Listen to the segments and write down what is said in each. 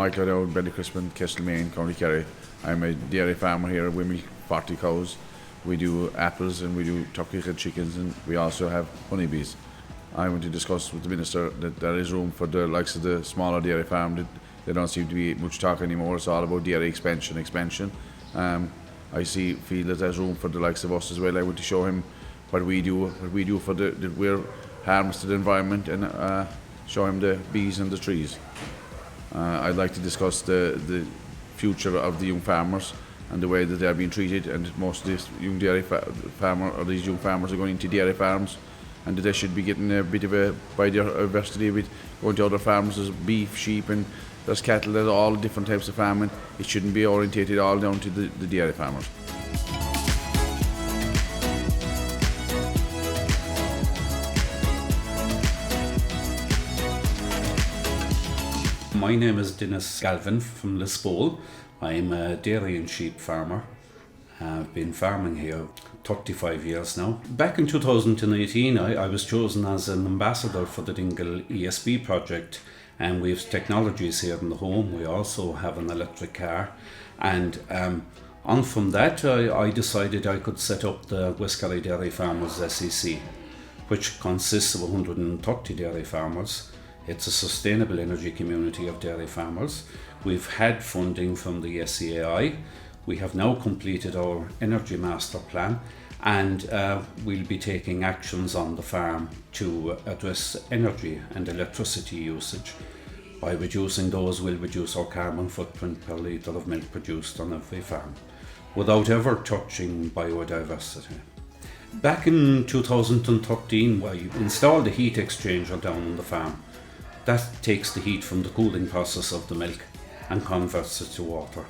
Michael O'Dowd, Ballycrispin, Kesselmaine, County Kerry. I'm a dairy farmer here. We milk 40 cows. We do apples and we do turkey-head chickens, and we also have honeybees. I want to discuss with the Minister that there is room for the likes of the smaller dairy farm. They don't seem to be much talk anymore. It's all about dairy expansion. I feel that there's room for the likes of us as well. I want to show him what we do for that we're harness to the environment, and show him the bees and the trees. I'd like to discuss the future of the young farmers and the way that they're being treated, and most of these young these young farmers are going into dairy farms, and that they should be getting a bit of a biodiversity with going to other farms. There's beef, sheep, and there's cattle. There's all different types of farming. It shouldn't be orientated all down to the dairy farmers. My name is Dennis Galvin from Lisbole. I'm a dairy and sheep farmer. I've been farming here 35 years now. Back in 2018, I was chosen as an ambassador for the Dingle ESB project, and we have technologies here in the home. We also have an electric car, and on from that I decided I could set up the West Kerry Dairy Farmers SEC, which consists of 130 dairy farmers. It's a sustainable energy community of dairy farmers. We've had funding from the SEAI. We have now completed our energy master plan, and we'll be taking actions on the farm to address energy and electricity usage. By reducing those, we'll reduce our carbon footprint per litre of milk produced on every farm, without ever touching biodiversity. Back in 2013, we installed a heat exchanger down on the farm. That takes the heat from the cooling process of the milk and converts it to water.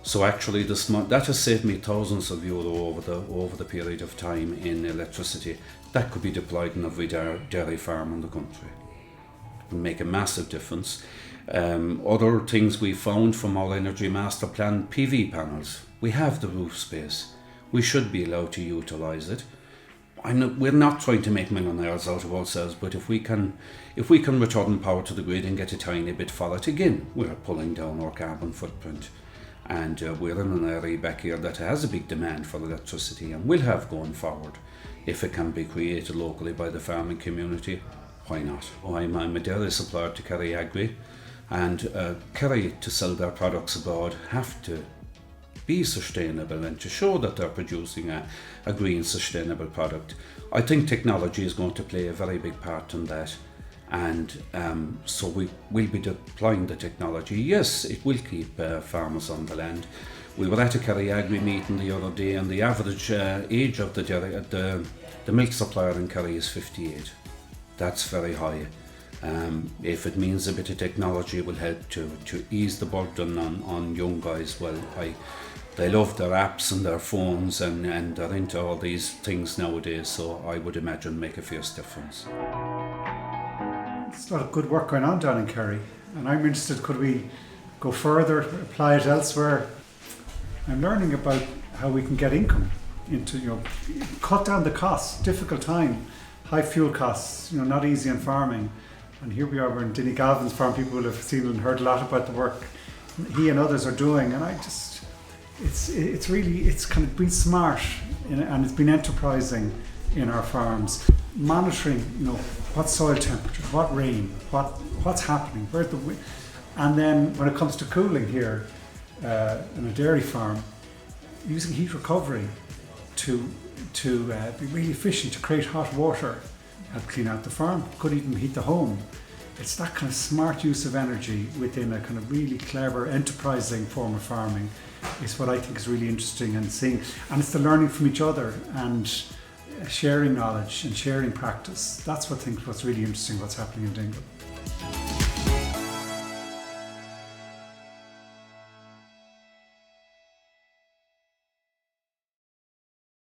So actually that has saved me thousands of euro over the period of time in electricity. That could be deployed in every dairy farm in the country. It would make a massive difference. Other things we found from our energy master plan: PV panels. We have the roof space. We should be allowed to utilise it. We're not trying to make millionaires out of ourselves, but if we can return power to the grid and get a tiny bit for it, again, we're pulling down our carbon footprint. And we're in an area back here that has a big demand for electricity, and will have going forward. If it can be created locally by the farming community, why not? I'm a dairy supplier to Kerry Agri, and Kerry, to sell their products abroad, have to be sustainable and to show that they're producing a green, sustainable product. I think technology is going to play a very big part in that, and so we will be deploying the technology. Yes, it will keep farmers on the land. We were at a Kerry Agri meeting the other day, and the average age of the milk supplier in Kerry is 58. That's very high. If it means a bit of technology will help to ease the burden on young guys, well, they love their apps and their phones, and they're into all these things nowadays, so I would imagine make a fierce difference. There's a lot of good work going on down in Kerry, and I'm interested, could we go further, apply it elsewhere? I'm learning about how we can get income into, cut down the costs. Difficult time, high fuel costs, not easy in farming. And here we are, we're in Denny Galvin's farm. People will have seen and heard a lot about the work he and others are doing, and it's kind of been smart and it's been enterprising in our farms, monitoring, what soil temperature, what rain, what's happening, where's the wind. And then when it comes to cooling here in a dairy farm, using heat recovery to be really efficient, to create hot water, help clean out the farm, could even heat the home. It's that kind of smart use of energy within a kind of really clever, enterprising form of farming is what I think is really interesting, and seeing, and it's the learning from each other and sharing knowledge and sharing practice. That's what's really interesting, what's happening in Dingle.